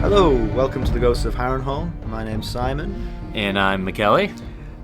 Hello, welcome to the Ghosts of Harrenhal. My name's Simon. And I'm McKelly.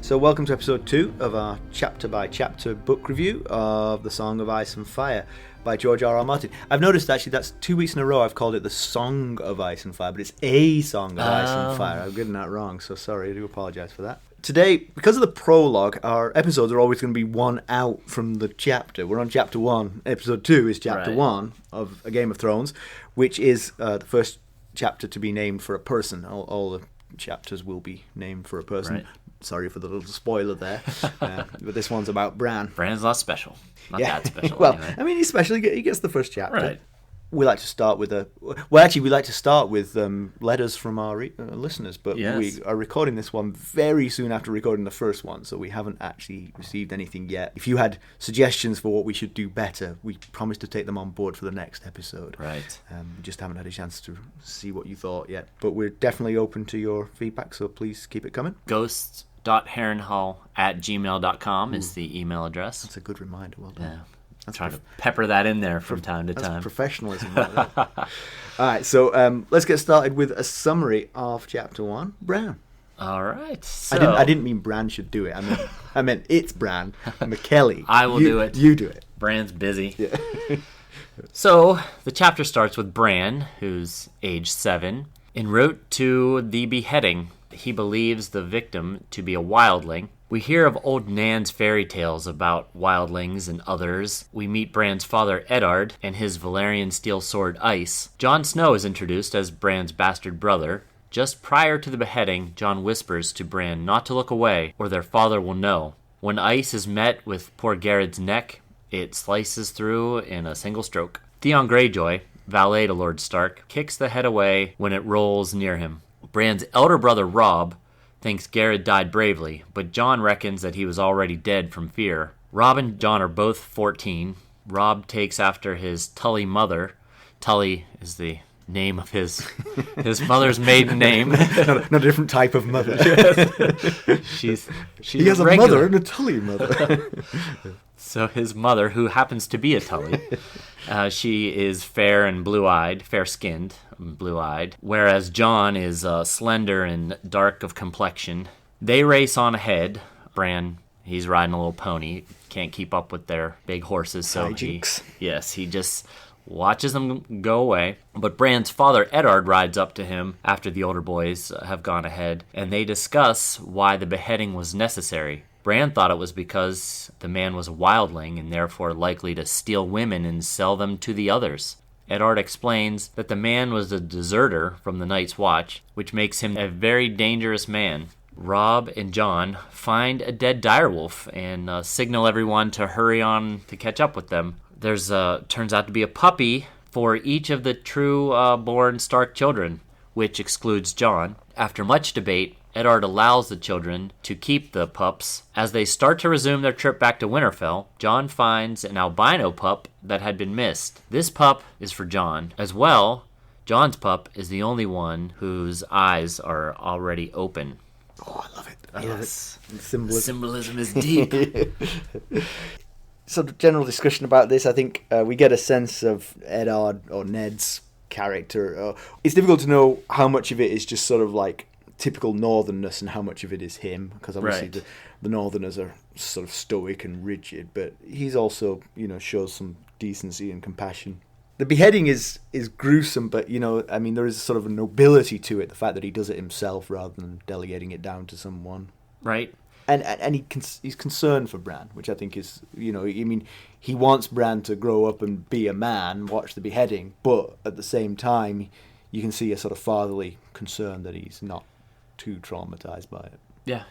So welcome to episode 2 of our chapter-by-chapter book review of The Song of Ice and Fire by George R.R. Martin. I've noticed actually that's 2 weeks in a row I've called it The Song of Ice and Fire, but it's A Song of Ice and Fire. I've gotten that wrong, so sorry, I do apologise for that. Today, because of the prologue, our episodes are always going to be one out from the chapter. We're on chapter 1. Episode 2 is chapter 1 of A Game of Thrones, which is the first chapter to be named for a person. All the chapters will be named for a person. Right. Sorry for the little spoiler there. But this one's about Bran. Bran's not special. Not that special. Well, anyway. I mean, he's special. He gets the first chapter. Right. We like to start with letters from our listeners, but yes. We are recording this one very soon after recording the first one, so we haven't actually received anything yet. If you had suggestions for what we should do better, we promise to take them on board for the next episode. Right. We just haven't had a chance to see what you thought yet, but we're definitely open to your feedback, so please keep it coming. ghosts.harrenhal@gmail.com is the email address. That's a good reminder. Well done. Yeah. That's trying to pepper that in there from time to time. Professionalism. Right. All right, so let's get started with a summary of chapter 1. Bran. All right. So I didn't mean Bran should do it. I meant it's Bran. McKelly. I will do it. You do it. Bran's busy. Yeah. So the chapter starts with Bran, who's age 7, en route to the beheading. He believes the victim to be a wildling. We hear of old Nan's fairy tales about wildlings and others. We meet Bran's father Eddard and his Valyrian steel sword Ice. Jon Snow is introduced as Bran's bastard brother. Just prior to the beheading, Jon whispers to Bran not to look away, or their father will know. When Ice is met with poor Garrett's neck, it slices through in a single stroke. Theon Greyjoy, valet to Lord Stark, kicks the head away when it rolls near him. Bran's elder brother Robb thinks Garrett died bravely, but Jon reckons that he was already dead from fear. Robb and Jon are both 14. Robb takes after his Tully mother. Tully is the name of his mother's maiden name. Not a different type of mother. She's he has a mother and a Tully mother. So his mother, who happens to be a Tully, she is fair-skinned, blue-eyed, whereas Jon is slender and dark of complexion. They race on ahead. Bran, he's riding a little pony, can't keep up with their big horses, so he just watches them go away. But Bran's father Eddard rides up to him after the older boys have gone ahead, and they discuss why the beheading was necessary. Bran thought it was because the man was a wildling and therefore likely to steal women and sell them to the others. Eddard explains that the man was a deserter from the Night's Watch, which makes him a very dangerous man. Robb and Jon find a dead direwolf and signal everyone to hurry on to catch up with them. There's turns out to be a puppy for each of the true-born Stark children, which excludes Jon. After much debate, Eddard allows the children to keep the pups. As they start to resume their trip back to Winterfell, Jon finds an albino pup that had been missed. This pup is for Jon. As well, Jon's pup is the only one whose eyes are already open. Oh, I love it. Yes. The symbolism is deep. So the general discussion about this, I think we get a sense of Eddard or Ned's character. It's difficult to know how much of it is just sort of like typical northernness and how much of it is him, because obviously the northerners are sort of stoic and rigid, but he's also, shows some decency and compassion. The beheading is gruesome, but there is sort of a nobility to it, the fact that he does it himself rather than delegating it down to someone, right? And he's concerned for Bran, which I think is, he wants Bran to grow up and be a man, watch the beheading, but at the same time you can see a sort of fatherly concern that he's not too traumatized by it. Yeah.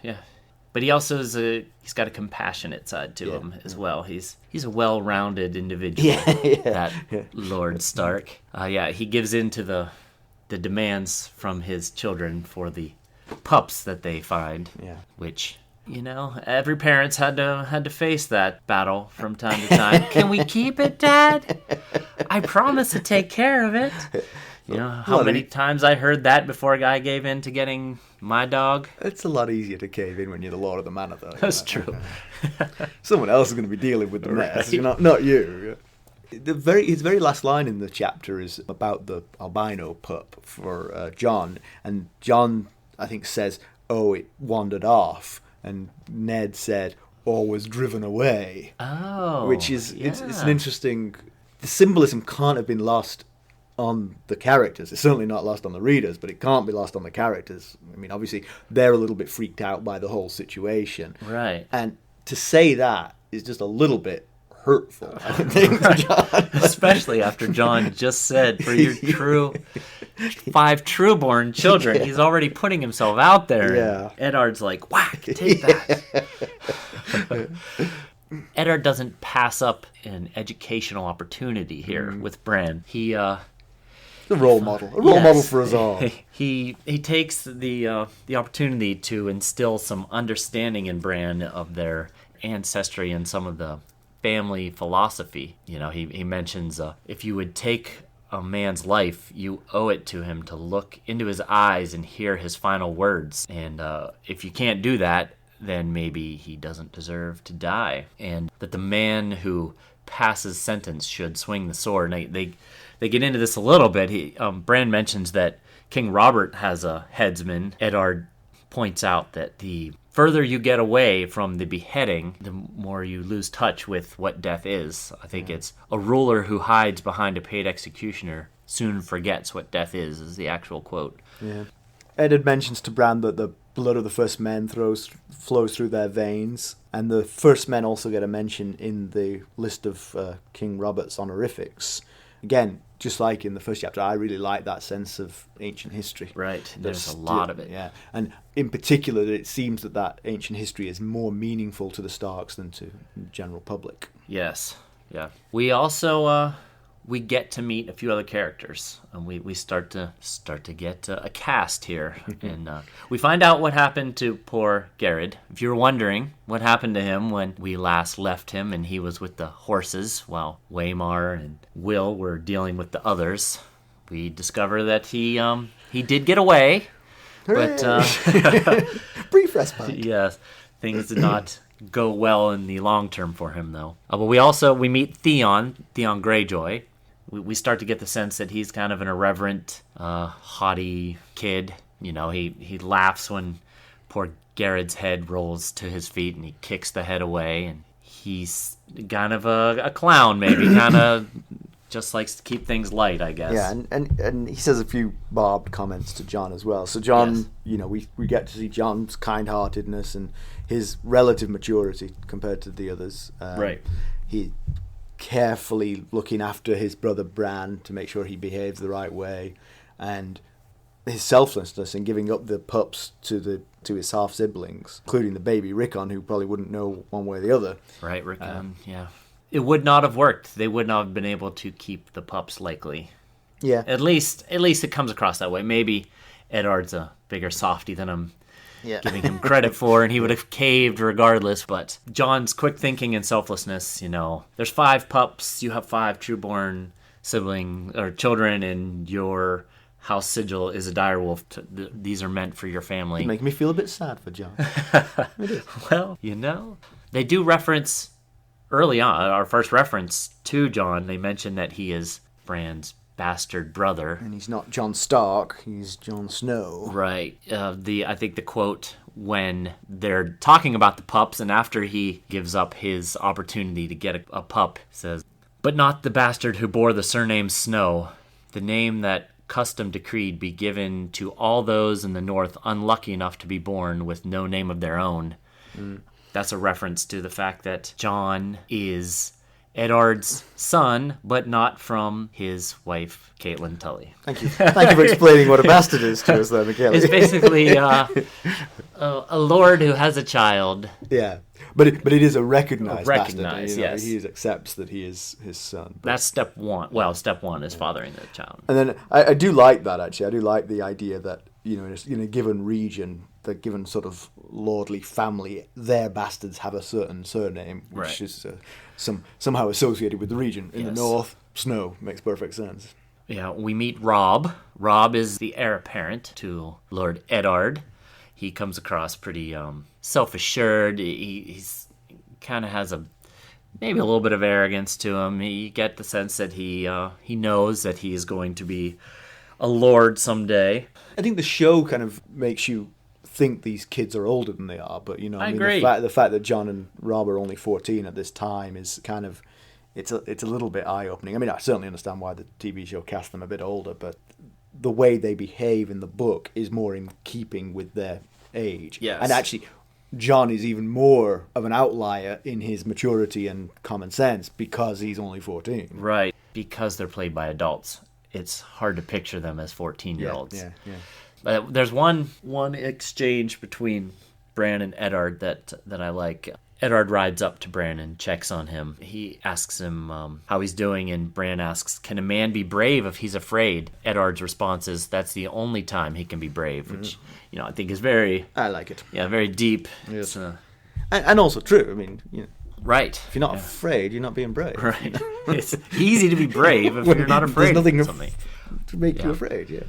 But he also he's got a compassionate side to him as well. He's a well-rounded individual. Lord Stark. He gives in to the demands from his children for the pups that they find. Yeah. Which, every parent's had to face that battle from time to time. Can we keep it, Dad? I promise to take care of it. How many times I heard that before a guy gave in to getting my dog? It's a lot easier to cave in when you're the Lord of the Manor, though. That's true. Someone else is going to be dealing with the mess, not you. His very last line in the chapter is about the albino pup for John, and John, I think, says, "Oh, it wandered off," and Ned said, "Or was driven away." Oh, which is yeah. it's an interesting. The symbolism can't have been lost on the characters. It's certainly not lost on the readers, but it can't be lost on the characters. I mean, obviously, they're a little bit freaked out by the whole situation. Right. And to say that is just a little bit hurtful, I think, to John. Especially after John just said, for your 5 true-born children, he's already putting himself out there. Yeah. Eddard's like, whack, take that. Eddard doesn't pass up an educational opportunity here with Bran. He A role model. A role model for us all. He takes the opportunity to instill some understanding in Bran of their ancestry and some of the family philosophy. You know, he mentions if you would take a man's life, you owe it to him to look into his eyes and hear his final words. And if you can't do that, then maybe he doesn't deserve to die. And that the man who passes sentence should swing the sword. And they get into this a little bit. Bran mentions that King Robert has a headsman. Eddard points out that the further you get away from the beheading, the more you lose touch with what death is. I think it's a ruler who hides behind a paid executioner soon forgets what death is the actual quote. Yeah. Eddard mentions to Bran that the blood of the first men flows through their veins, and the first men also get a mention in the list of King Robert's honorifics. Again, just like in the first chapter, I really like that sense of ancient history. Right, there's a lot of it. Yeah, and in particular, it seems that ancient history is more meaningful to the Starks than to the general public. Yes, yeah. We also we get to meet a few other characters, and we start to get a cast here, and we find out what happened to poor Garrett. If you're wondering what happened to him when we last left him and he was with the horses while Waymar and Will were dealing with the others, we discover that he did get away, but brief respite. Yes, things did not go well in the long term for him, though. But we meet Theon Greyjoy. We start to get the sense that he's kind of an irreverent, haughty kid. You know, he laughs when poor Garrett's head rolls to his feet and he kicks the head away. And he's kind of a clown, maybe, kind of just likes to keep things light, I guess. Yeah, and he says a few barbed comments to Jon as well. So Jon, Yes. you know, we get to see Jon's kind-heartedness and his relative maturity compared to the others. Right. He carefully looking after his brother Bran to make sure he behaves the right way, and his selflessness in giving up the pups to his half siblings, including the baby Rickon, who probably wouldn't know one way or the other. Right, Rickon, yeah. It would not have worked. They would not have been able to keep the pups, likely. Yeah. At least it comes across that way. Maybe Eddard's a bigger softy than I'm giving him credit for, and he would have caved regardless. But Jon's quick thinking and selflessness, you know, there's 5 pups, you have 5 trueborn siblings or children, and your house sigil is a direwolf. These are meant for your family. You make me feel a bit sad for Jon. Well, you know, they do reference early on, our first reference to Jon, they mention that he is Bran's bastard brother. And he's not Jon Stark, he's Jon Snow. Right. I think the quote when they're talking about the pups and after he gives up his opportunity to get a pup says, "But not the bastard who bore the surname Snow, the name that custom decreed be given to all those in the north unlucky enough to be born with no name of their own." That's a reference to the fact that Jon is Eddard's son, but not from his wife, Catelyn Tully. Thank you. Thank you for explaining what a bastard is to us there, Michaela. It's basically a lord who has a child. Yeah. But it is a recognised bastard. Recognised, You know, yes. He accepts that he is his son. That's step one. Well, step one is fathering the child. And then I do like that, actually. I do like the idea that, you know, in a given region, the given sort of lordly family, their bastards have a certain surname, which Right. is somehow associated with the region. In the Yes. north, Snow makes perfect sense. Yeah, we meet Robb. Robb is the heir apparent to Lord Eddard. He comes across pretty self-assured. He's kind of has a maybe a little bit of arrogance to him. You get the sense that he knows that he is going to be a lord someday. I think the show kind of makes you think these kids are older than they are, but I agree. The fact that John and Rob are only 14 at this time is kind of it's a little bit eye-opening. I mean, I certainly understand why the TV show cast them a bit older, but the way they behave in the book is more in keeping with their age. Yes. And actually, John is even more of an outlier in his maturity and common sense because he's only 14. Right, because they're played by adults. It's hard to picture them as 14-year-olds. Yeah. But there's one exchange between Bran and Eddard that I like. Eddard rides up to Bran and checks on him. He asks him how he's doing, and Bran asks, "Can a man be brave if he's afraid?" Eddard's response is, "That's the only time he can be brave," which I think is very... I like it. Yeah, very deep. Yes. And also true. I mean, right. If you're not afraid, you're not being brave. Right. It's easy to be brave if you're not afraid There's nothing of something. to make you afraid, yeah.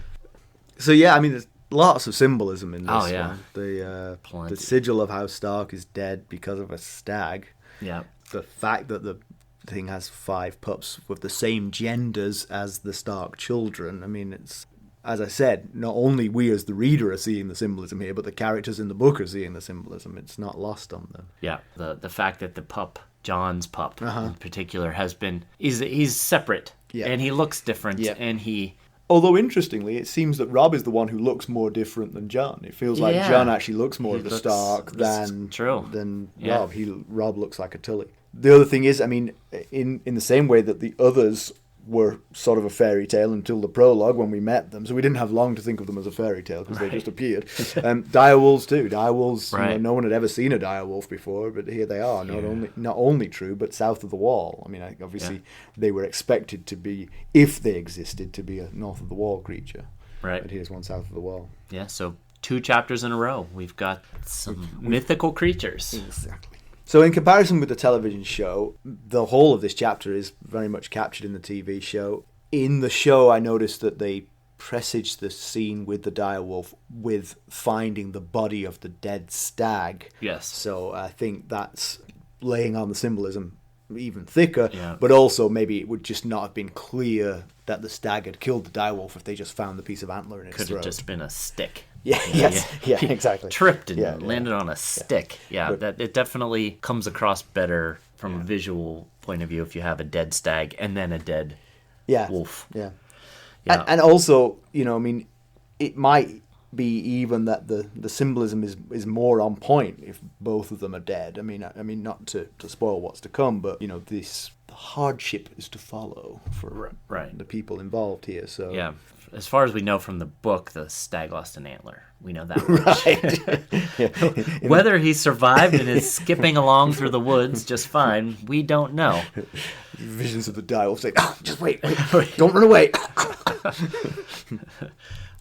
So, yeah, I mean, there's lots of symbolism in this one. The sigil of House Stark is dead because of a stag. Yeah. The fact that the thing has 5 pups with the same genders as the Stark children. I mean, it's, as I said, not only we as the reader are seeing the symbolism here, but the characters in the book are seeing the symbolism. It's not lost on them. Yeah. The fact that the pup, John's pup in particular, he's separate. Yeah. And he looks different. Yeah. And he... Although, interestingly, it seems that Rob is the one who looks more different than John. It feels like John actually looks more of the Stark than Rob. Rob looks like a Tully. The other thing is, I mean, in the same way that the others were sort of a fairy tale until the prologue when we met them, so we didn't have long to think of them as a fairy tale because they just appeared. Direwolves too. Direwolves, no one had ever seen a direwolf before, but here they are. Not only true, but south of the wall. I mean, obviously they were expected to be, if they existed, to be a north of the wall creature. Right. But here's one south of the wall. Yeah. So 2 chapters in a row, we've got some mythical creatures. Exactly. So in comparison with the television show, the whole of this chapter is very much captured in the TV show. In the show, I noticed that they presaged the scene with the direwolf with finding the body of the dead stag. Yes. So I think that's laying on the symbolism even thicker, but also maybe it would just not have been clear that the stag had killed the direwolf if they just found the piece of antler in its throat. Could have just been a stick. Yeah, exactly. Tripped and landed on a stick. That it definitely comes across better from a visual point of view if you have a dead stag and then a dead wolf. Yeah. And also, I mean, it might be even that the symbolism is more on point if both of them are dead. I mean, not to spoil what's to come, but this hardship is to follow for the people involved here. So as far as we know from the book, the stag lost an antler. We know that much. Whether he survived and is skipping along through the woods just fine, we don't know. Visions of the direwolf saying, just wait, don't run away.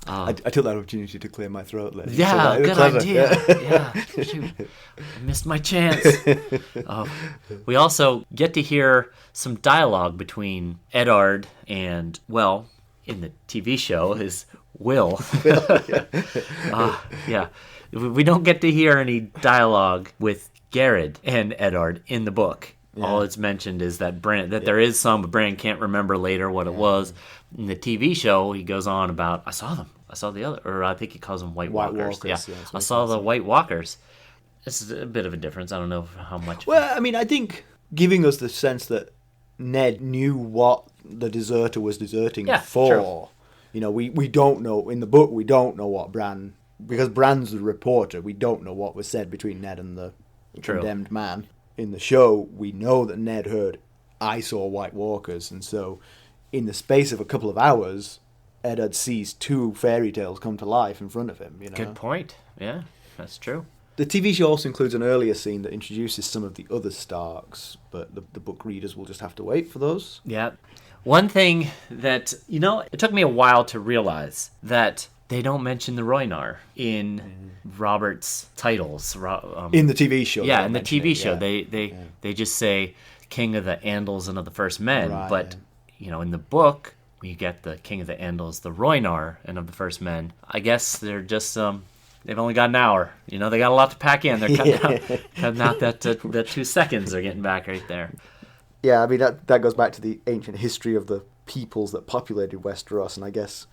I took that opportunity to clear my throat there. Yeah, good idea. Shoot, I missed my chance. We also get to hear some dialogue between Eddard and, in the TV show, is Will. We don't get to hear any dialogue with Garrett and Eddard in the book. Yeah. All it's mentioned is that there is some, but Bran can't remember later what it was. In the TV show, he goes on about, I saw them. I saw the other, or I think he calls them White Walkers. Yeah, I saw the White Walkers. It's a bit of a difference. I don't know how much. Well, I mean, I think giving us the sense that Ned knew what the deserter was deserting for. Sure. We don't know, in the book, we don't know what Bran, because Bran's the reporter, we don't know what was said between Ned and the condemned man. In the show, we know that Ned heard, I saw White Walkers, and so in the space of a couple of hours, Eddard sees 2 fairy tales come to life in front of him. Good point. Yeah, that's true. The TV show also includes an earlier scene that introduces some of the other Starks, but the book readers will just have to wait for those. Yeah. One thing that, it took me a while to realize that they don't mention the Rhoynar in Robert's titles. In the TV show. Yeah, in the TV show. They just say King of the Andals and of the First Men. Right, but, in the book, we get the King of the Andals, the Rhoynar, and of the First Men. I guess they're just they've only got an hour. They got a lot to pack in. They're cutting out that 2 seconds they're getting back right there. Yeah, I mean, that goes back to the ancient history of the peoples that populated Westeros, and I guess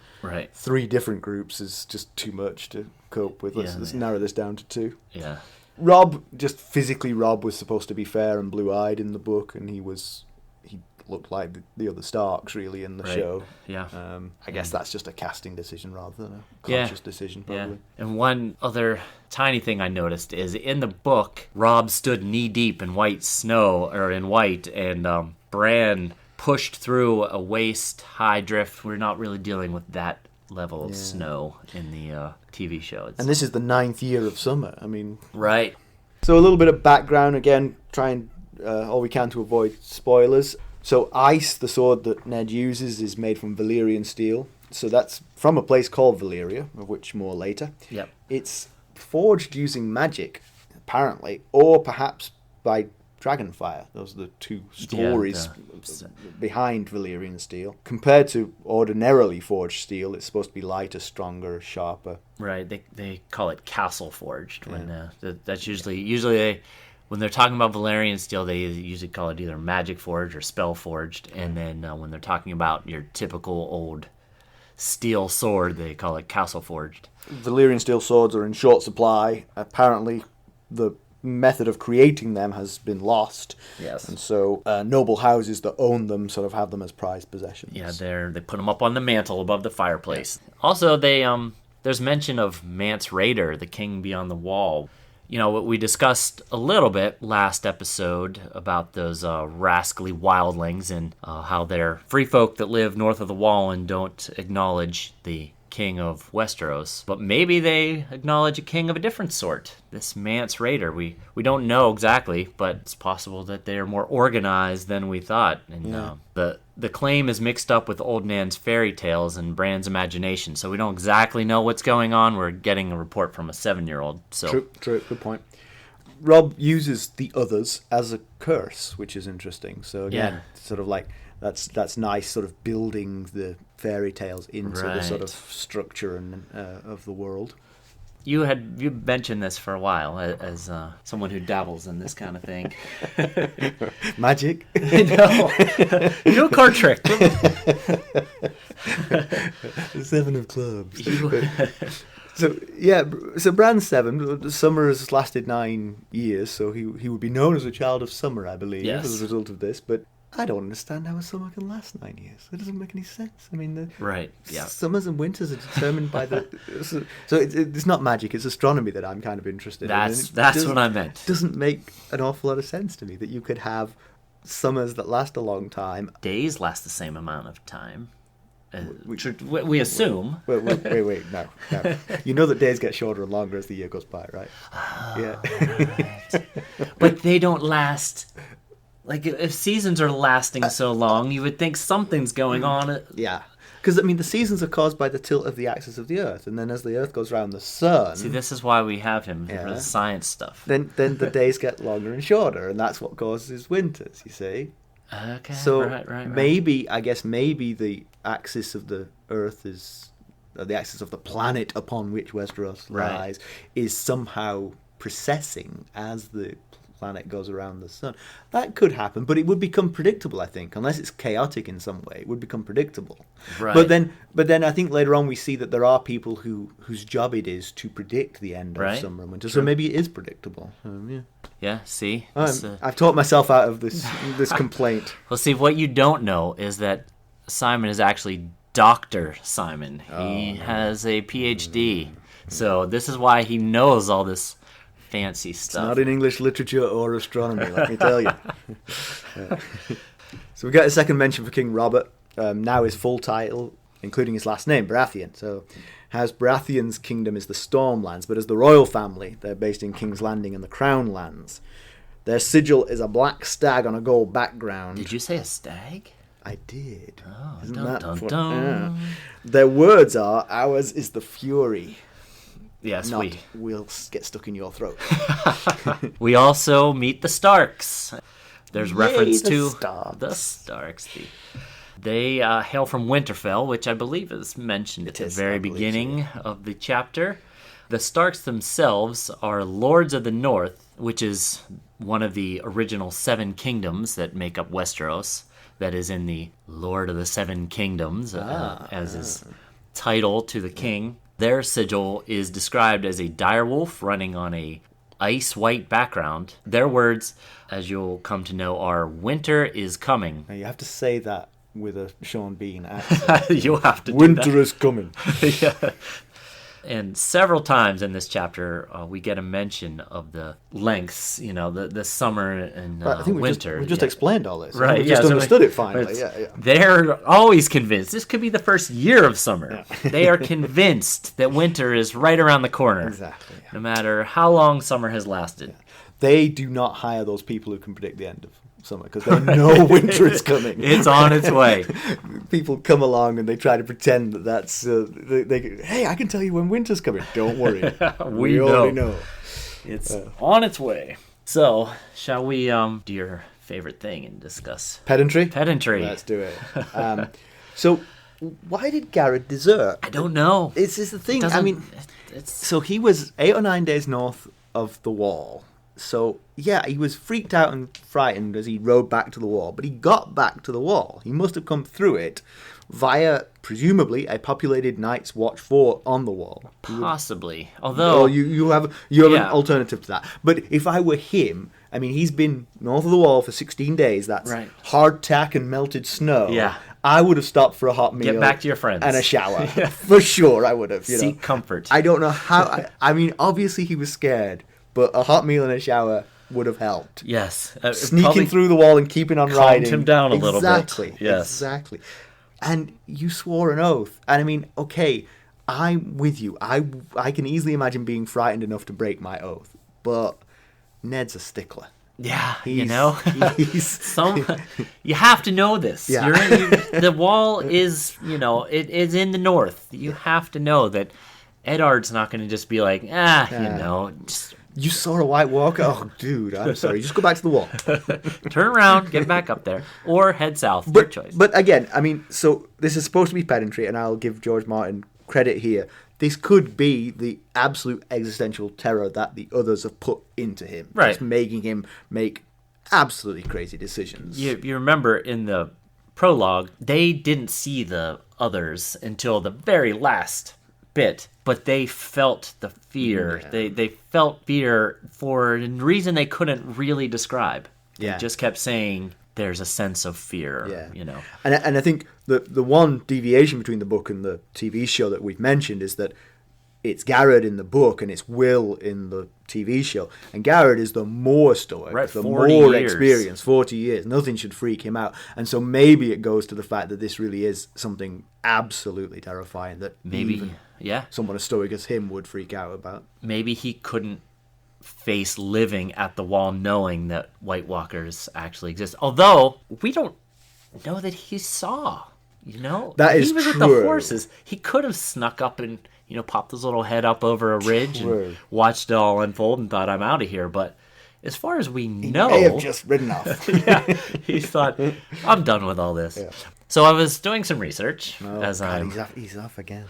3 different groups is just too much to cope with. Let's narrow this down to 2. Yeah. Robb was supposed to be fair and blue-eyed in the book, and he looked like the other Starks, really, in the show. Yeah. I guess that's just a casting decision rather than a conscious decision, probably. Yeah. And one other tiny thing I noticed is in the book, Robb stood knee-deep in white snow, or in white, and Bran pushed through a waist-high drift. We're not really dealing with that level of snow in the TV show. And this is the 9th year of summer. I mean... Right. So a little bit of background, again, trying all we can to avoid spoilers. So Ice, the sword that Ned uses, is made from Valyrian steel. So that's from a place called Valyria, of which more later. Yep. It's forged using magic, apparently, or perhaps by dragonfire. Those are the 2 stories behind Valyrian steel. Compared to ordinarily forged steel, it's supposed to be lighter, stronger, sharper. Right. They call it castle forged. When that's usually when they're talking about Valyrian steel, they usually call it either magic forged or spell forged. And then when they're talking about your typical old steel sword, they call it castle forged. Valyrian steel swords are in short supply. Apparently, the method of creating them has been lost. Yes. And so noble houses that own them sort of have them as prized possessions. Yeah, they put them up on the mantle above the fireplace. Yeah. Also, there's mention of Mance Rayder, the king beyond the wall. We discussed a little bit last episode about those rascally wildlings and how they're free folk that live north of the wall and don't acknowledge the king of Westeros. But maybe they acknowledge a king of a different sort. This Mance Rayder, we don't know exactly, but it's possible that they are more organized than we thought. And the claim is mixed up with Old Nan's fairy tales and Bran's imagination, so we don't exactly know what's going on. We're getting a report from a 7-year-old. So True, good point. Robb uses the others as a curse, which is interesting. So again, sort of like that's nice, sort of building the fairy tales into the sort of structure and of the world. You mentioned this for a while as someone who dabbles in this kind of thing. Magic? No. Do a card trick. 7 of clubs. So Bran's 7. Summer has lasted 9 years, so he would be known as a child of summer, I believe, as a result of this. But I don't understand how a summer can last 9 years. It doesn't make any sense. I mean, summers and winters are determined by the... So it's not magic, it's astronomy that I'm kind of interested in. That's what I meant. It doesn't make an awful lot of sense to me that you could have summers that last a long time. Days last the same amount of time. We assume. Wait, no. You know that days get shorter and longer as the year goes by, right? Right. But they don't last... Like, if seasons are lasting so long, you would think something's going on. Yeah. Because, I mean, the seasons are caused by the tilt of the axis of the Earth, and then as the Earth goes around the sun... See, this is why we have him, for the science stuff. Then the days get longer and shorter, and that's what causes winters, you see? Okay, so right. Maybe the axis of the Earth is... the axis of the planet upon which Westeros lies is somehow precessing as the planet goes around the sun. That could happen, but it would become predictable, I think, unless it's chaotic in some way. It would become predictable. Right. But then I think later on we see that there are people whose job it is to predict the end of summer and winter. True. So maybe it is predictable. Yeah. See, I've talked myself out of this complaint. Well, see, what you don't know is that Simon is actually Dr. Simon. He has a PhD. So this is why he knows all this fancy stuff. It's not in English literature or astronomy, let me tell you. So we got a second mention for King Robert. Now his full title, including his last name, Baratheon. So House Baratheon's kingdom is the Stormlands, but as the royal family, they're based in King's Landing and the Crown Lands. Their sigil is a black stag on a gold background. Did you say a stag? I did. Oh, Isn't dun, that dun, fun? dun. Yeah. Their words are, ours is the fury. Yes, Not, we'll get stuck in your throat. We also meet the Starks. There's reference to Starks. The Starks. They hail from Winterfell, which I believe is mentioned at the very beginning of the chapter. The Starks themselves are lords of the North, which is one of the original 7 kingdoms that make up Westeros. That is in the Lord of the Seven Kingdoms, as his title to the king. Their sigil is described as a direwolf running on a ice-white background. Their words, as you'll come to know, are "Winter is coming." Now you have to say that with a Sean Bean accent. You'll have to do Winter that. is coming. Yeah. And several times in this chapter, we get a mention of the lengths, the summer and I think winter. We just explained all this. Right, We've just understood it finally. They're always convinced. This could be the first year of summer. Yeah. They are convinced that winter is right around the corner. Exactly. Yeah. No matter how long summer has lasted. Yeah. They do not hire those people who can predict the end of summer because they know winter is coming. It's on its way. People come along and they try to pretend that that's hey, I can tell you when winter's coming. Don't worry. we already know. It's on its way. So, shall we do your favorite thing and discuss pedantry? Let's do it. So, why did Garrett desert? I don't know. It's the thing. I mean, so he was 8 or 9 days north of the wall. So, yeah, he was freaked out and frightened as he rode back to the wall. But he got back to the wall. He must have come through it via, presumably, a populated Night's Watch fort on the wall. Possibly. Although... you have an alternative to that. But if I were him, I mean, he's been north of the wall for 16 days. That's hardtack and melted snow. Yeah. I would have stopped for a hot meal. Get back to your friends. And a shower. For sure, I would have. Seek comfort. I don't know how... I mean, obviously he was scared. But a hot meal and a shower would have helped. Yes. Sneaking through the wall and keeping on riding. Calmed him down a little bit. Exactly. Yes. Exactly. And you swore an oath. And I mean, okay, I'm with you. I can easily imagine being frightened enough to break my oath. But Ned's a stickler. Yeah, he's, you have to know this. Yeah. The wall is, it is in the north. You have to know that Eddard's not going to just be like, just... You saw a White Walker? Oh, dude, I'm sorry. Just go back to the wall. Turn around, get back up there, or head south. Your choice. But again, I mean, so this is supposed to be pedantry, and I'll give George Martin credit here. This could be the absolute existential terror that the others have put into him. Right. Just making him make absolutely crazy decisions. You remember in the prologue, they didn't see the others until the very last bit, but they felt the fear. Yeah. They felt fear for a reason they couldn't really describe. They just kept saying there's a sense of fear. And I think the one deviation between the book and the TV show that we've mentioned is that it's Garrett in the book and it's Will in the TV show, and Garrett is the more stoic, the more experienced, 40 years. Nothing should freak him out, and so maybe it goes to the fact that this really is something absolutely terrifying that even someone as stoic as him would freak out about. Maybe he couldn't face living at the wall knowing that White Walkers actually exist, although we don't know that he saw. That is true. He was with the horses. He could have snuck up and popped his little head up over a ridge and watched it all unfold and thought, I'm out of here. But as far as we know... He may have just ridden off. He thought, I'm done with all this. Yeah. So I was doing some research. He's off again.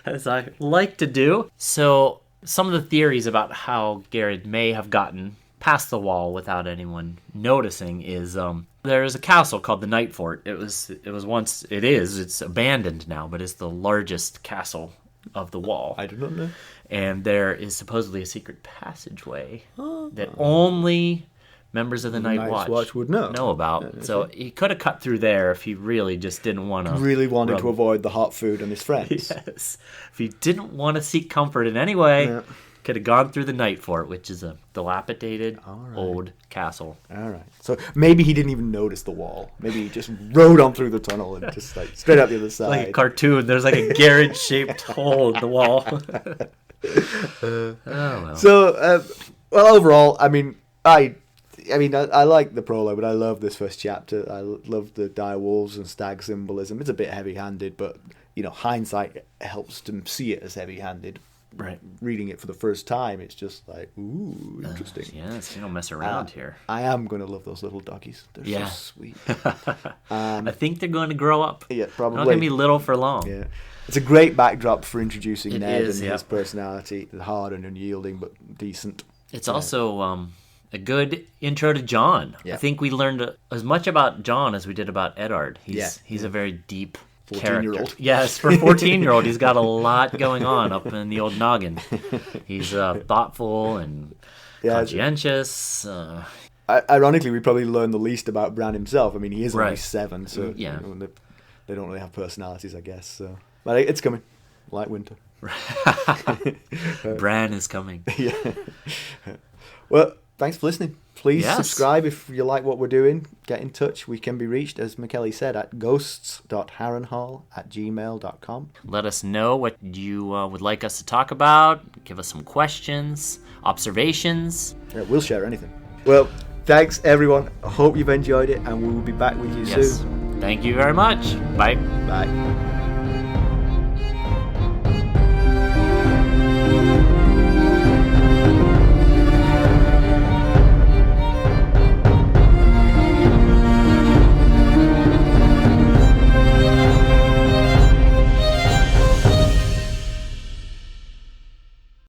As I like to do. So some of the theories about how Garrett may have gotten past the wall without anyone noticing is... there is a castle called the Night Fort. It's abandoned now, but it's the largest castle of the wall. I do not know. And there is supposedly a secret passageway that only members of the Night Watch would know about. So he could have cut through there if he really just didn't want to... Really wanted to avoid the hot food and his friends. Yes. If he didn't want to seek comfort in any way, could have gone through the Night Fort, which is a dilapidated old castle. All right. So maybe he didn't even notice the wall. Maybe he just rode on through the tunnel and just straight out the other side. Like a cartoon. There's like a Garrett-shaped hole in the wall. Well. So, overall, I like the prologue, but I love this first chapter. I love the dire wolves and stag symbolism. It's a bit heavy-handed, but hindsight helps to see it as heavy-handed. reading it for the first time, it's just like, ooh, interesting. Yes, you don't mess around here. I am going to love those little doggies. They're so sweet. I think they're going to grow up. Yeah, probably. They're not going to be little for long. Yeah. It's a great backdrop for introducing Ned is, and his personality. Hard and unyielding, but decent. It's also a good intro to John. I think we learned as much about John as we did about Eddard. He's a very deep 14-year-old. Yes, for a 14-year-old, he's got a lot going on up in the old noggin. He's thoughtful and conscientious. Ironically, we probably learned the least about Bran himself. I mean, he is only 7, so yeah. They don't really have personalities, I guess. So, but it's coming, like winter. Bran is coming. Yeah. Well, thanks for listening. Please subscribe if you like what we're doing. Get in touch. We can be reached, as McKelly said, at ghosts.harrenhal@gmail.com. Let us know what you would like us to talk about. Give us some questions, observations. Yeah, we'll share anything. Well, thanks, everyone. I hope you've enjoyed it, and we will be back with you soon. Thank you very much. Bye. Bye.